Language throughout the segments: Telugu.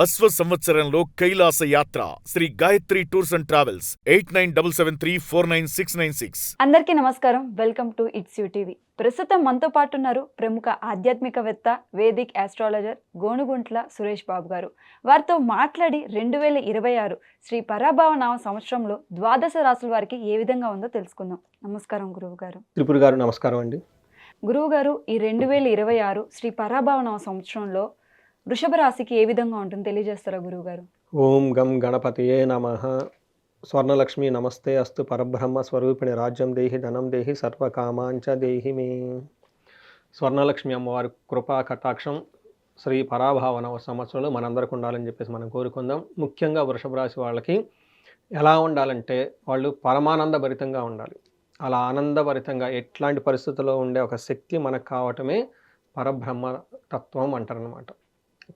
అశ్వ సంవత్సరంలో కైలాస యాత్ర Sri Gayatri tours and travels 8977349696. అందరికీ నమస్కారం. Welcome to it's you TV. ప్రస్తుతం మనతో పాటు ఉన్నారు ప్రముఖ ఆధ్యాత్మికవేత్త, వేదిక్ ఆస్ట్రాలజర్ గోనుగుంట్ల సురేష్ బాబు గారు. వారితో మాట్లాడి 2026 శ్రీ పరాభవ నామ సంవత్సరంలో ద్వాదశ రాశుల వారికి ఏ విధంగా ఉందో తెలుసుకుందాం. నమస్కారం గురువు గారు. త్రిపుర గారు నమస్కారం అండి. గురువు గారు, ఈ 2026 శ్రీ పరాభవ నామ సంవత్సరంలో వృషభ రాశికి ఏ విధంగా ఉంటుంది తెలియజేస్తారా గురువు గారు? ఓం గం గణపతియే నమః. స్వర్ణలక్ష్మి నమస్తే అస్తు పరబ్రహ్మ స్వరూపిణి రాజ్యం దేహి ధనం దేహి సర్వకామాంచ దేహి మే. స్వర్ణలక్ష్మి అమ్మవారి కృపా కటాక్షం శ్రీ పరాభావ సంవత్సరంలో మనందరికి ఉండాలని చెప్పేసి మనం కోరుకుందాం. ముఖ్యంగా వృషభ రాశి వాళ్ళకి ఎలా ఉండాలంటే వాళ్ళు పరమానందభరితంగా ఉండాలి. అలా ఆనందభరితంగా ఎట్లాంటి పరిస్థితుల్లో ఉండే ఒక శక్తి మనకు కావటమే పరబ్రహ్మ తత్వం అంటారనమాట.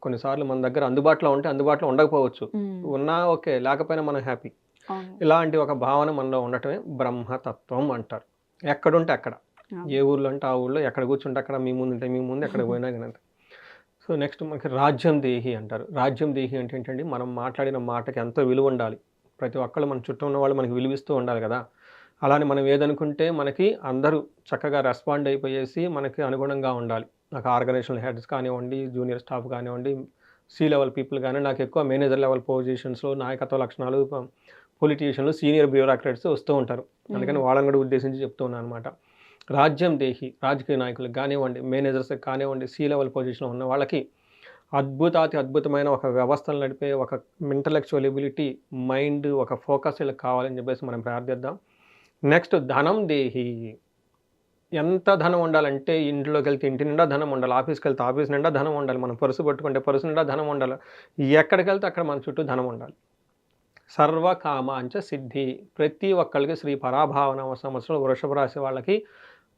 కొన్నిసార్లు మన దగ్గర అందుబాటులో ఉంటే అందుబాటులో ఉండకపోవచ్చు, ఉన్నా ఓకే, లేకపోయినా మనం హ్యాపీ. ఇలాంటి ఒక భావన మనలో ఉండటమే బ్రహ్మతత్వం అంటారు. ఎక్కడుంటే అక్కడ, ఏ ఊర్లో అంటే ఆ ఊళ్ళో, ఎక్కడ కూర్చుంటే అక్కడ, మీ ముందు ఉంటే మీ ముందు, ఎక్కడ పోయినా కానీ. సో నెక్స్ట్ మనకి రాజ్యం దేహి అంటారు. రాజ్యం దేహి అంటే ఏంటంటే మనం మాట్లాడిన మాటకి ఎంతో విలువ ఉండాలి. ప్రతి ఒక్కళ్ళు మన చుట్టూ ఉన్న వాళ్ళు మనకి విలువిస్తూ ఉండాలి కదా. అలానే మనం ఏదనుకుంటే మనకి అందరూ చక్కగా రెస్పాండ్ అయిపోయేసి మనకి అనుగుణంగా ఉండాలి. నాకు ఆర్గనైజేషనల్ హెడ్స్ కానివ్వండి, జూనియర్ స్టాఫ్ కానివ్వండి, సి లెవెల్ పీపుల్ కానీ, నాకు ఎక్కువ మేనేజర్ లెవెల్ పొజిషన్స్లో నాయకత్వ లక్షణాలు, పొలిటీషియన్లు, సీనియర్ బ్యూరోక్రాట్స్ వస్తూ ఉంటారు. అందుకని వాళ్ళని కూడా ఉద్దేశించి చెప్తూ ఉన్నాను అనమాట. రాజ్యం దేహి, రాజకీయ నాయకులకు కానివ్వండి, మేనేజర్స్ కానివ్వండి, సి లెవెల్ పొజిషన్లో ఉన్న వాళ్ళకి అద్భుతమైన ఒక వ్యవస్థలు నడిపే ఒక ఇంటలెక్చువల్ ఎబిలిటీ, మైండ్, ఒక ఫోకస్ వీళ్ళకి కావాలని చెప్పేసి మనం ప్రార్థిద్దాం. నెక్స్ట్ ధనం దేహి. ఎంత ధనం ఉండాలంటే ఇంట్లోకి వెళ్తే ఇంటి నిండా ధనం ఉండాలి, ఆఫీస్కి వెళ్తే ఆఫీస్ నిండా ధనం ఉండాలి, మనం పరుసు పట్టుకుంటే పరుసు నిండా ధనం ఉండాలి, ఎక్కడికి వెళ్తే అక్కడ మన చుట్టూ ధనం ఉండాలి. సర్వకామాంచ సిద్ధి. ప్రతి ఒక్కరికి శ్రీ పరాభావ సంవత్సరం వృషభ రాశి వాళ్ళకి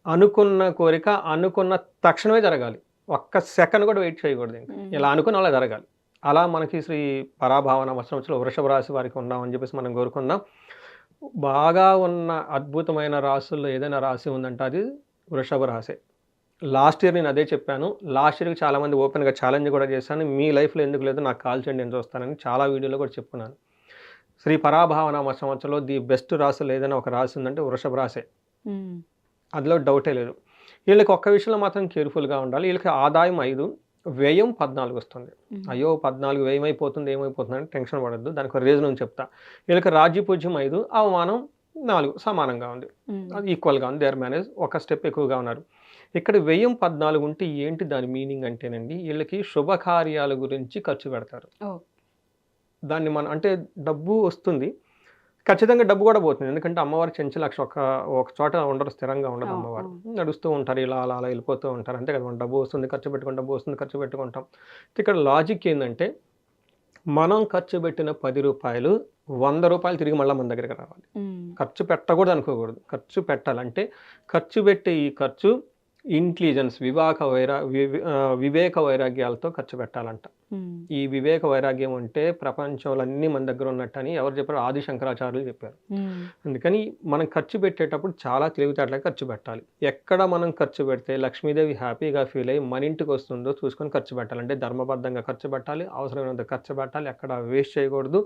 అనుకున్న కోరిక అనుకున్న తక్షణమే జరగాలి. ఒక్క సెకండ్ కూడా వెయిట్ చేయకూడదు. ఇలా అనుకున్న అలా జరగాలి. అలా మనకి శ్రీ పరాభావ సంవత్సరం వృషభ రాశి వారికి ఉన్నామని చెప్పేసి మనం కోరుకుందాం. బాగా ఉన్న అద్భుతమైన రాశుల్లో ఏదైనా రాశి ఉందంటే అది వృషభ రాశి. లాస్ట్ ఇయర్ నేను అదే చెప్పాను. లాస్ట్ ఇయర్కి చాలామంది ఓపెన్గా ఛాలెంజ్ కూడా చేశాను. మీ లైఫ్లో ఎందుకు లేదు, నాకు కాల్ చేయండి, నేను చూస్తానని చాలా వీడియోలో కూడా చెప్పుకున్నాను. శ్రీ పరాభావ సంవత్సరంలో ది బెస్ట్ రాశులు ఏదైనా ఒక రాశి ఉందంటే వృషభ రాశి. అందులో డౌటే లేదు. వీళ్ళకి ఒక్క విషయంలో మాత్రం కేర్ఫుల్గా ఉండాలి. వీళ్ళకి ఆదాయం 5, వ్యయం 14 వస్తుంది. అయ్యో 14 వ్యయం అయిపోతుంది, ఏమైపోతుంది అంటే టెన్షన్ పడద్దు. దానికి ఒక రీజన్ అని చెప్తా. వీళ్ళకి రాజ్యపూజ్యం 5, అవమానం 4 సమానంగా ఉంది, ఈక్వల్గా ఉంది. దేర్ మేనేజ్ ఒక స్టెప్ ఎక్కువగా ఉన్నారు. ఇక్కడ వ్యయం 14 ఉంటే ఏంటి దాని మీనింగ్ అంటేనండి, వీళ్ళకి శుభకార్యాల గురించి ఖర్చు పెడతారు. దాన్ని మనం అంటే డబ్బు వస్తుంది, ఖచ్చితంగా డబ్బు కూడా పోతుంది. ఎందుకంటే అమ్మవారి చెంచలక్ష ఒక చోట ఉండరు, స్థిరంగా ఉండదు. అమ్మవారు నడుస్తూ ఉంటారు, ఇలా అలా వెళ్ళిపోతూ ఉంటారు. అంతే కదా, మన డబ్బు వస్తుంది, ఖర్చు పెట్టుకుంటాం, డబ్బు వస్తుంది, ఖర్చు పెట్టుకుంటాం. ఇక్కడ లాజిక్ ఏంటంటే మనం ఖర్చు పెట్టిన 10 రూపాయలు 100 రూపాయలు తిరిగి మళ్ళీ మన దగ్గరికి రావాలి. ఖర్చు పెట్టకూడదు అనుకోకూడదు, ఖర్చు పెట్టాలంటే ఖర్చు పెట్టే ఈ ఖర్చు ఇంటెలిజెన్స్, వివేక వైరాగ్యాలతో ఖర్చు పెట్టాలంట. ఈ వివేక వైరాగ్యం ఉంటే ప్రపంచంలో అన్నీ మన దగ్గర ఉన్నట్టని ఎవరు చెప్పారు? ఆది శంకరాచార్యులు చెప్పారు. అందుకని మనం ఖర్చు పెట్టేటప్పుడు చాలా తెలివితేటలుగా ఖర్చు పెట్టాలి. ఎక్కడ మనం ఖర్చు పెడితే లక్ష్మీదేవి హ్యాపీగా ఫీల్ అయ్యి మన ఇంటికి వస్తుందో చూసుకొని ఖర్చు పెట్టాలంటే ధర్మబద్ధంగా ఖర్చు పెట్టాలి, అవసరమైనంత ఖర్చు పెట్టాలి, ఎక్కడ వేస్ట్ చేయకూడదు,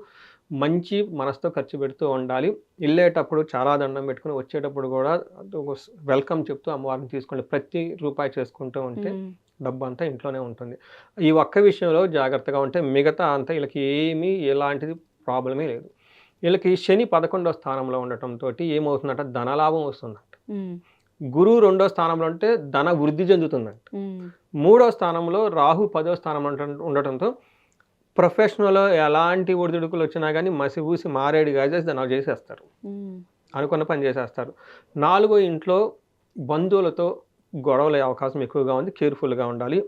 మంచి మనసుతో ఖర్చు పెడుతూ ఉండాలి. వెళ్ళేటప్పుడు చాలా దండం పెట్టుకుని వచ్చేటప్పుడు కూడా వెల్కమ్ చెప్తూ అమ్మవారిని తీసుకోండి. ప్రతి రూపాయి చేసుకుంటూ ఉంటే డబ్బు అంతా ఇంట్లోనే ఉంటుంది. ఈ ఒక్క విషయంలో జాగ్రత్తగా ఉంటే మిగతా అంతా వీళ్ళకి ఏమీ ఎలాంటిది ప్రాబ్లమే లేదు. వీళ్ళకి శని 11వ స్థానంలో ఉండటంతో ఏమవుతుందంట, ధనలాభం వస్తుందంట. గురువు 2వ స్థానంలో ఉంటే ధన వృద్ధి చెందుతుందంట. 3వ స్థానంలో రాహు 10వ స్థానంలో ఉండటంతో ప్రొఫెషనల్ ఎలాంటి ఒడిదుడుకులు వచ్చినా కానీ మసిబూసి మారేడు గాజేసి దాన్ని చేసేస్తారు, అనుకున్న పని చేసేస్తారు. 4వ ఇంట్లో బంధువులతో గొడవలు అయ్యే అవకాశం ఎక్కువగా ఉంది, కేర్ఫుల్గా ఉండాలి.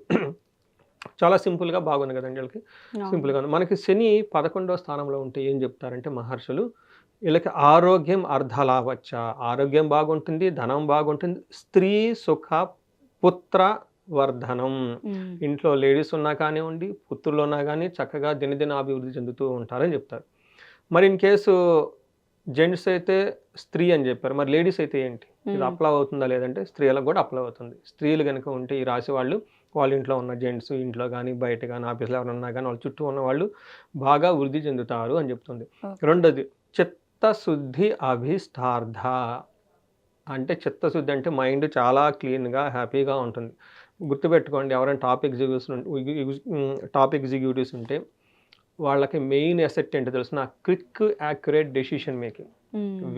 చాలా సింపుల్గా బాగుంది కదండి వీళ్ళకి, సింపుల్గా ఉంది. మనకి శని 11వ స్థానంలో ఉంటే ఏం చెప్తారంటే మహర్షులు, వీళ్ళకి ఆరోగ్యం అర్ధలావచ్చ, ఆరోగ్యం బాగుంటుంది, ధనం బాగుంటుంది, స్త్రీ సుఖ పుత్ర వర్ధనం. ఇంట్లో లేడీస్ ఉన్నా కానివ్వండి, పుత్రులు ఉన్నా కానీ చక్కగా దినదిన అభివృద్ధి చెందుతూ ఉంటారని చెప్తారు. మరి ఇన్ కేసు జెంట్స్ అయితే స్త్రీ అని చెప్పారు, మరి లేడీస్ అయితే ఏంటి? ఇది అప్లై అవుతుందా లేదంటే స్త్రీలకు కూడా అప్లై అవుతుంది. స్త్రీలు కనుక ఉంటే ఈ రాశి వాళ్ళు వాళ్ళ ఇంట్లో ఉన్న జెంట్స్ ఇంట్లో కానీ బయట కానీ ఆఫీస్లో ఎవరైనా ఉన్నా కానీ వాళ్ళ చుట్టూ ఉన్న వాళ్ళు బాగా వృద్ధి చెందుతారు అని చెప్తుంది. రెండోది చిత్తశుద్ధి అభిష్టార్థ, అంటే చిత్తశుద్ధి అంటే మైండ్ చాలా క్లీన్గా హ్యాపీగా ఉంటుంది. గుర్తుపెట్టుకోండి, ఎవరైనా టాప్ ఎగ్జిక్యూటివ్స్ ఉంటే వాళ్ళకి మెయిన్ అసెట్ ఏంటో తెలిసిన quick accurate decision making.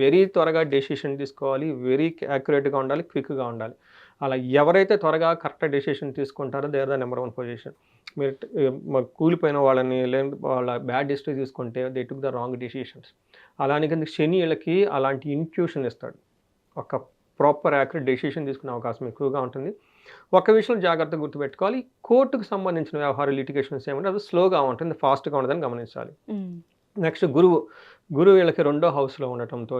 Very త్వరగా డెసిషన్ తీసుకోవాలి, వెరీ యాక్యురేట్గా ఉండాలి, క్విక్గా ఉండాలి. అలా ఎవరైతే త్వరగా కరెక్ట్ డెసిషన్ తీసుకుంటారో they are the number 1 position. మీరు కూలిపోయిన వాళ్ళని లేదా వాళ్ళ బ్యాడ్ హిస్టరీ తీసుకుంటే they took the wrong decisions. అలానే కింద శని వీళ్ళకి అలాంటి ఇంట్యూషన్ ఇస్తాడు, ఒక ప్రాపర్ యాక్యురేట్ డెసిషన్ తీసుకునే అవకాశం ఎక్కువగా ఉంటుంది. ఒక విషయంలో జాగ్రత్తగా గుర్తుపెట్టుకోవాలి, కోర్టుకు సంబంధించిన వ్యవహారాలు లిటిగేషన్స్ ఏమంటే అది స్లోగా ఉంటుంది, ఫాస్ట్గా ఉండదని గమనించాలి. నెక్స్ట్ గురువు వీళ్ళకి 2వ హౌస్లో ఉండటంతో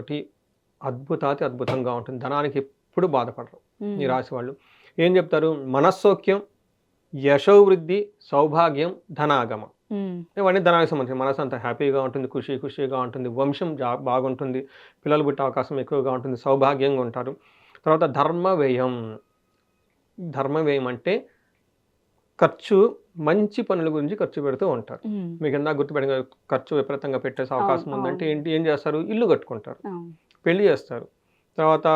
అద్భుతంగా ఉంటుంది. ధనానికి ఎప్పుడు బాధపడరు ఈ రాశి వాళ్ళు. ఏం చెప్తారు, మనస్సౌఖ్యం, యశోవృద్ధి, సౌభాగ్యం, ధనాగమం, ఇవన్నీ ధనానికి సంబంధించి. మనసు అంతా హ్యాపీగా ఉంటుంది, ఖుషీగా ఉంటుంది, వంశం బాగుంటుంది, పిల్లలు పుట్టే అవకాశం ఎక్కువగా ఉంటుంది, సౌభాగ్యంగా ఉంటారు. తర్వాత ధర్మవ్యయం అంటే ఖర్చు, మంచి పనుల గురించి ఖర్చు పెడుతూ ఉంటారు. మీకు ఇందాక గుర్తుపెట్టిన ఖర్చు విపరీతంగా పెట్టేసే అవకాశం ఉందంటే ఏం చేస్తారు, ఇల్లు కట్టుకుంటారు, పెళ్లి చేస్తారు, తర్వాత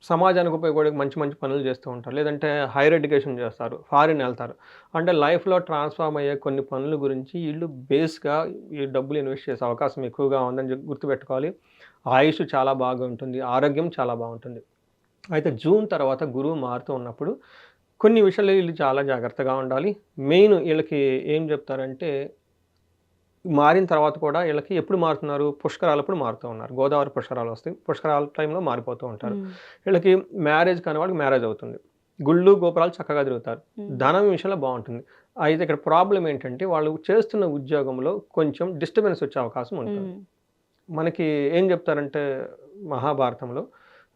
సమాజానికి ఉపయోగపడే మంచి పనులు చేస్తూ ఉంటారు, లేదంటే హైయర్ ఎడ్యుకేషన్ చేస్తారు, ఫారిన్ వెళ్తారు. అంటే లైఫ్లో ట్రాన్స్ఫార్మ్ అయ్యే కొన్ని పనుల గురించి వీళ్ళు బేస్గా ఈ డబ్బులు ఇన్వెస్ట్ చేసే అవకాశం ఎక్కువగా ఉందని గుర్తుపెట్టుకోవాలి. ఆయుష్ చాలా బాగా ఉంటుంది, ఆరోగ్యం చాలా బాగుంటుంది. అయితే జూన్ తర్వాత గురువు మారుతూ ఉన్నప్పుడు కొన్ని విషయాలు వీళ్ళు చాలా జాగ్రత్తగా ఉండాలి. మెయిన్ వీళ్ళకి ఏం చెప్తారంటే, మారిన తర్వాత కూడా వీళ్ళకి ఎప్పుడు మారుతున్నారు, పుష్కరాలప్పుడు మారుతూ ఉన్నారు. గోదావరి పుష్కరాలు వస్తాయి, పుష్కరాల టైంలో మారిపోతూ ఉంటారు. వీళ్ళకి మ్యారేజ్ కాని వాళ్ళకి మ్యారేజ్ అవుతుంది, గుళ్ళు గోపురాలు చక్కగా తిరుగుతారు, ధనం విషయంలో బాగుంటుంది. అయితే ఇక్కడ ప్రాబ్లం ఏంటంటే వాళ్ళు చేస్తున్న ఉద్యోగంలో కొంచెం డిస్టర్బెన్స్ వచ్చే అవకాశం ఉంటుంది. మనకి ఏం చెప్తారంటే మహాభారతంలో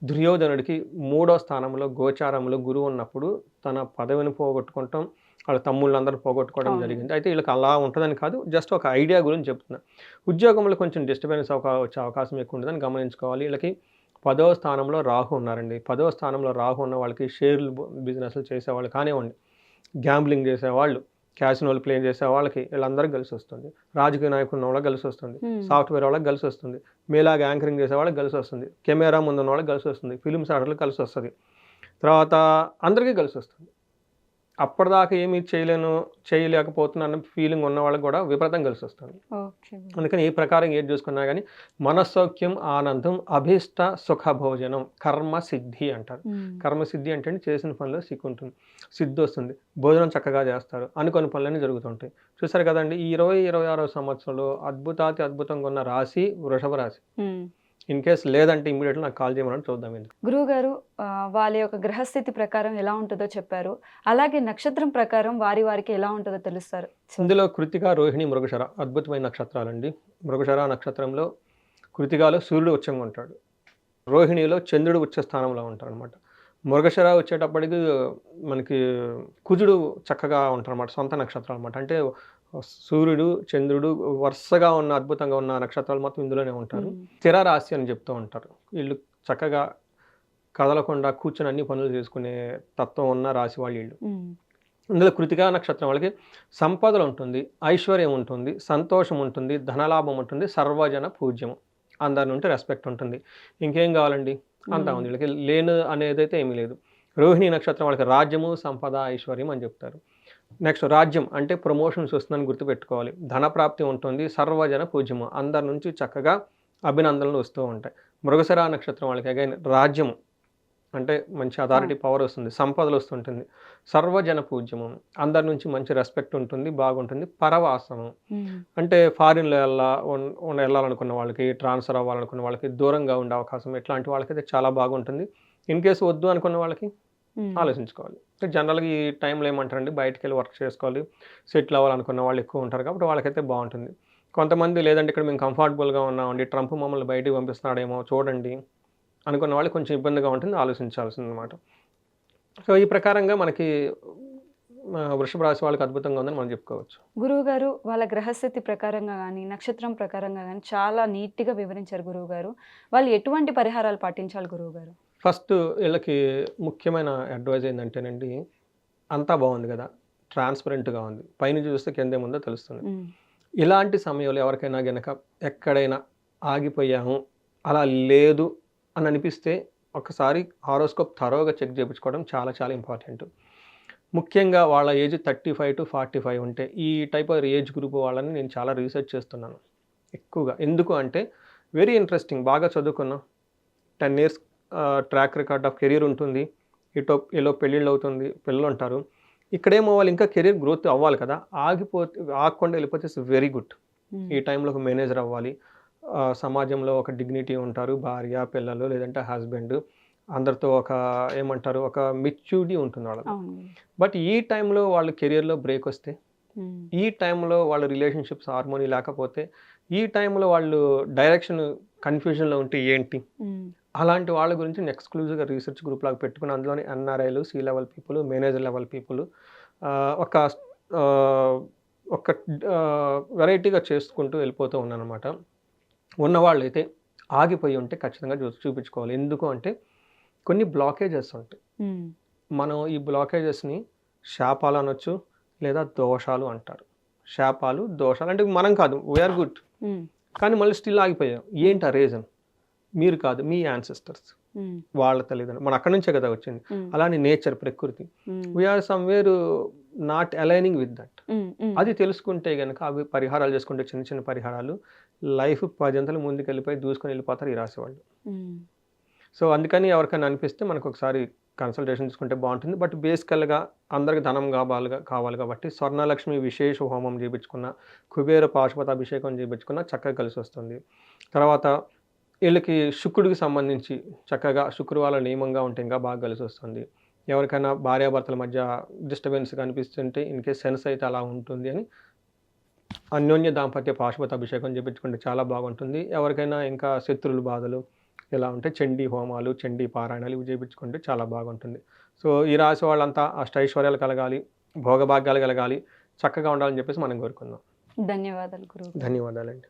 దుర్యోధనుడికి 3వ స్థానంలో గోచారంలో గురువు ఉన్నప్పుడు తన పదవిని పోగొట్టుకుంటాం, వాళ్ళ తమ్ముళ్ళందరూ పోగొట్టుకోవడం జరిగింది. అయితే వీళ్ళకి అలా ఉంటుందని కాదు, జస్ట్ ఒక ఐడియా గురించి చెప్తున్నా. ఉద్యోగంలో కొంచెం డిస్టర్బెన్స్ వచ్చే అవకాశం ఎక్కువ ఉంటుందని గమనించుకోవాలి. వీళ్ళకి 10వ స్థానంలో రాహు ఉన్నారండి. 10వ స్థానంలో రాహు ఉన్న వాళ్ళకి షేర్లు బిజినెస్లు చేసేవాళ్ళు కానివ్వండి, గ్యాంబ్లింగ్ చేసేవాళ్ళు, క్యాసినోలు ప్లే చేసే వాళ్ళకి వీళ్ళందరికీ కలిసి వస్తుంది. రాజకీయ నాయకులు ఉన్న వాళ్ళకి కలిసి వస్తుంది, సాఫ్ట్వేర్ వాళ్ళకి కలిసి వస్తుంది, మీలాగా యాంకరింగ్ చేసే వాళ్ళకి కలిసి వస్తుంది, కెమెరా ముందు ఉన్న వాళ్ళకి కలిసి వస్తుంది, ఫిలిమ్స్ ఆర్డర్లకు కలిసి వస్తుంది, తర్వాత అందరికీ కలిసి వస్తుంది. అప్పటిదాకా ఏమీ చేయలేకపోతున్నా ఫీలింగ్ ఉన్న వాళ్ళకి కూడా విపరీతం కలిసి వస్తుంది. అందుకని ఈ ప్రకారం ఏది చూసుకున్నా కానీ మనస్సౌఖ్యం, ఆనందం, అభీష్ట సుఖ భోజనం, కర్మసిద్ధి అంటారు. కర్మసిద్ధి అంటే చేసిన పనిలో సిద్ధి వస్తుంది, భోజనం చక్కగా చేస్తారు, అనుకోని పనులన్నీ జరుగుతుంటాయి. చూసారు కదండి, ఈ 2026వ సంవత్సరంలో అద్భుతంగా ఉన్న రాశి వృషభ రాశి. ఇన్ కేస్ లేదంటే ఇమ్మీడియట్గా నాకు కాల్ చేయమని చూద్దాం. గురువు గారు వాళ్ళ యొక్క గ్రహస్థితి ప్రకారం ఎలా ఉంటుందో చెప్పారు, అలాగే నక్షత్రం ప్రకారం వారికి ఎలా ఉంటుందో తెలుస్తారు. ఇందులో కృతిక, రోహిణి, మృగశిర అద్భుతమైన నక్షత్రాలండి. మృగశిర నక్షత్రంలో కృతికాలో సూర్యుడు ఉచ్చంగా ఉంటాడు, రోహిణిలో చంద్రుడు ఉచ్చ స్థానంలో ఉంటారు అనమాట. మృగశిర వచ్చేటప్పటికి మనకి కుజుడు చక్కగా ఉంటారు అన్నమాట, సొంత నక్షత్రాలు అనమాట. అంటే సూర్యుడు, చంద్రుడు వరుసగా ఉన్న అద్భుతంగా ఉన్న నక్షత్రాలు మొత్తం ఇందులోనే ఉంటారు. స్థిర రాశి అని చెప్తూ ఉంటారు. వీళ్ళు చక్కగా కదలకుండా కూర్చొని అన్ని పనులు చేసుకునే తత్వం ఉన్న రాశి వాళ్ళు వీళ్ళు. ఇందులో కృతికా నక్షత్రం వాళ్ళకి సంపదలు ఉంటుంది, ఐశ్వర్యం ఉంటుంది, సంతోషం ఉంటుంది, ధనలాభం ఉంటుంది, సర్వజన పూజ్యము, అందరి నుండి రెస్పెక్ట్ ఉంటుంది. ఇంకేం కావాలండి, అంతా ఉంది వీళ్ళకి. లేను అనేదైతే ఏమీ లేదు. రోహిణి నక్షత్రం వాళ్ళకి రాజ్యము, సంపద, ఐశ్వర్యం అని చెప్తారు. నెక్స్ట్ రాజ్యం అంటే ప్రమోషన్స్ వస్తుందని గుర్తుపెట్టుకోవాలి, ధనప్రాప్తి ఉంటుంది, సర్వజన పూజ్యము, అందరి నుంచి చక్కగా అభినందనలు వస్తూ ఉంటాయి. మృగశిర నక్షత్రం వాళ్ళకి అగైన్ రాజ్యము అంటే మంచి అథారిటీ పవర్ వస్తుంది, సంపదలు వస్తుంటుంది, సర్వజన పూజ్యము, అందరి నుంచి మంచి రెస్పెక్ట్ ఉంటుంది, బాగుంటుంది, పరవాసము అంటే ఫారిన్లో వెళ్ళాలనుకున్న వాళ్ళకి, ట్రాన్స్ఫర్ అవ్వాలనుకున్న వాళ్ళకి, దూరంగా ఉండే అవకాశం, ఇట్లాంటి వాళ్ళకైతే చాలా బాగుంటుంది. ఇన్ కేసు వద్దు అనుకున్న వాళ్ళకి ఆలోచించుకోవాలి. జనరల్గా ఈ టైంలో ఏమంటారండి, బయటికి వెళ్ళి వర్క్ చేసుకోవాలి, సెటిల్ అవ్వాలనుకున్న వాళ్ళు ఎక్కువ ఉంటారు కాబట్టి వాళ్ళకైతే బాగుంటుంది. కొంతమంది లేదంటే ఇక్కడ మేము కంఫర్టబుల్గా ఉన్నామండి, ట్రంప్ మమ్మల్ని బయటికి పంపిస్తున్నాడేమో చూడండి అనుకున్న వాళ్ళు కొంచెం ఇబ్బందిగా ఉంటుంది, ఆలోచించాల్సింది అనమాట. సో ఈ ప్రకారంగా మనకి వృషభ రాశి వాళ్ళకి అద్భుతంగా ఉందని మనం చెప్పుకోవచ్చు. గురువు గారు వాళ్ళ గ్రహస్థితి ప్రకారంగా కానీ నక్షత్రం ప్రకారంగా కానీ చాలా నీట్గా వివరించారు గురువు గారు. వాళ్ళు ఎటువంటి పరిహారాలు పాటించాలి గురువు గారు? ఫస్ట్ వీళ్ళకి ముఖ్యమైన అడ్వైజ్ ఏంటంటేనండి, అంతా బాగుంది కదా, ట్రాన్స్పరెంట్గా ఉంది, పైన చూస్తే కిందేముందో తెలుస్తుంది. ఉమ్, ఇలాంటి సమయంలో ఎవరికైనా గనక ఎక్కడైనా ఆగిపోయాము, అలా లేదు అని అనిపిస్తే ఒకసారి హారోస్కోప్ థరోగా చెక్ చేయించుకోవడం చాలా చాలా ఇంపార్టెంట్. ముఖ్యంగా వాళ్ళ ఏజ్ 35 to 45 ఉంటే ఈ టైప్ ఆఫ్ ఏజ్ గ్రూప్ వాళ్ళని నేను చాలా రీసెర్చ్ చేస్తున్నాను ఎక్కువగా. ఎందుకు అంటే వెరీ ఇంట్రెస్టింగ్, బాగా చదువుకున్నాం, 10 years track record of career ఉంటుంది, ఏలో పెళ్ళిళ్ళు అవుతుంది, పిల్లలు ఉంటారు. ఇక్కడేమో వాళ్ళు ఇంకా కెరీర్ గ్రోత్ అవ్వాలి కదా, ఆగకుండా వెళ్ళిపోతే ఇట్స్ వెరీ గుడ్. ఉమ్, ఈ టైంలో ఒక మేనేజర్ అవ్వాలి, సమాజంలో ఒక డిగ్నిటీ ఉంటారు, భార్య పిల్లలు లేదంటే హస్బెండ్, అందరితో ఒక ఏమంటారు ఒక మెచ్యూరిటీ ఉంటుంది వాళ్ళకి. అవును. బట్ ఈ టైంలో వాళ్ళ కెరియర్లో బ్రేక్ వస్తే, ఉమ్, ఈ టైంలో వాళ్ళ రిలేషన్షిప్స్ హార్మోనీ లేకపోతే, ఈ టైంలో వాళ్ళు డైరెక్షన్ కన్ఫ్యూజన్లో ఉంటే ఏంటి, ఉమ్, అలాంటి వాళ్ళ గురించి నేను ఎక్స్క్లూజివ్గా రీసెర్చ్ గ్రూప్ లాగా పెట్టుకుని అందులోని ఎన్ఆర్ఐలు, C level people, manager level people ఒక ఆ, ఒక వెరైటీగా చేసుకుంటూ వెళ్ళిపోతూ ఉన్నాను అనమాట. ఉన్నవాళ్ళు అయితే ఆగిపోయి ఉంటే ఖచ్చితంగా చూపించుకోవాలి. ఎందుకు అంటే కొన్ని బ్లాకేజెస్ ఉంటాయి. ఉమ్, మనం ఈ బ్లాకేజెస్ని శాపాలు అనొచ్చు లేదా దోషాలు అంటారు. శాపాలు దోషాలు అంటే మనం కాదు, వీఆర్ గుడ్, ఉమ్, కానీ మళ్ళీ స్టిల్ ఆగిపోయాం. ఏంటి ఆ రీజన్? మీరు కాదు, మీ యాన్సెస్టర్స్, ఉమ్, వాళ్ళ తల్లిదండ్రులు, మన అక్కడి నుంచే కదా వచ్చింది. ఉమ్, అలానే నేచర్, ప్రకృతి, um, we are somewhere not aligning with that. Um, um, అది తెలుసుకుంటే కనుక అవి పరిహారాలు చేసుకుంటే చిన్న చిన్న పరిహారాలు లైఫ్ 10 అంతలు ముందుకు వెళ్ళిపోయి దూసుకొని వెళ్ళిపోతారు ఈ రాశి వాళ్ళు. ఉమ్, సో అందుకని ఎవరికైనా అనిపిస్తే మనకు ఒకసారి కన్సల్టేషన్ తీసుకుంటే బాగుంటుంది. బట్ బేసికల్గా అందరికి ధనం కావాలి కాబట్టి స్వర్ణలక్ష్మి విశేష హోమం చేయించుకున్న, కుబేర పాశుపత అభిషేకం చేయించుకున్న చక్కగా కలిసి వస్తుంది. తర్వాత వీళ్ళకి శుక్రుడికి సంబంధించి చక్కగా శుక్రవారం నియమంగా ఉంటే ఇంకా బాగా కలిసి వస్తుంది. ఎవరికైనా భార్యాభర్తల మధ్య డిస్టర్బెన్స్ కనిపిస్తుంటే ఇన్ కేస్ సెన్స్ అయితే అలా ఉంటుంది అని అన్యోన్య దాంపత్య పాశుపత అభిషేకం చేయించుకుంటే చాలా బాగుంటుంది. ఎవరికైనా ఇంకా శత్రువుల బాధలు ఇలా ఉంటే చండీ హోమాలు, చండీ పారాయణాలు ఇవి చేయించుకుంటే చాలా బాగుంటుంది. సో ఈ రాశి వాళ్ళంతా అష్టైశ్వర్యాలు కలగాలి, భోగభాగ్యాలు కలగాలి, చక్కగా ఉండాలని చెప్పేసి మనం కోరుకుందాం. ధన్యవాదాలు గురువు. ధన్యవాదాలండి.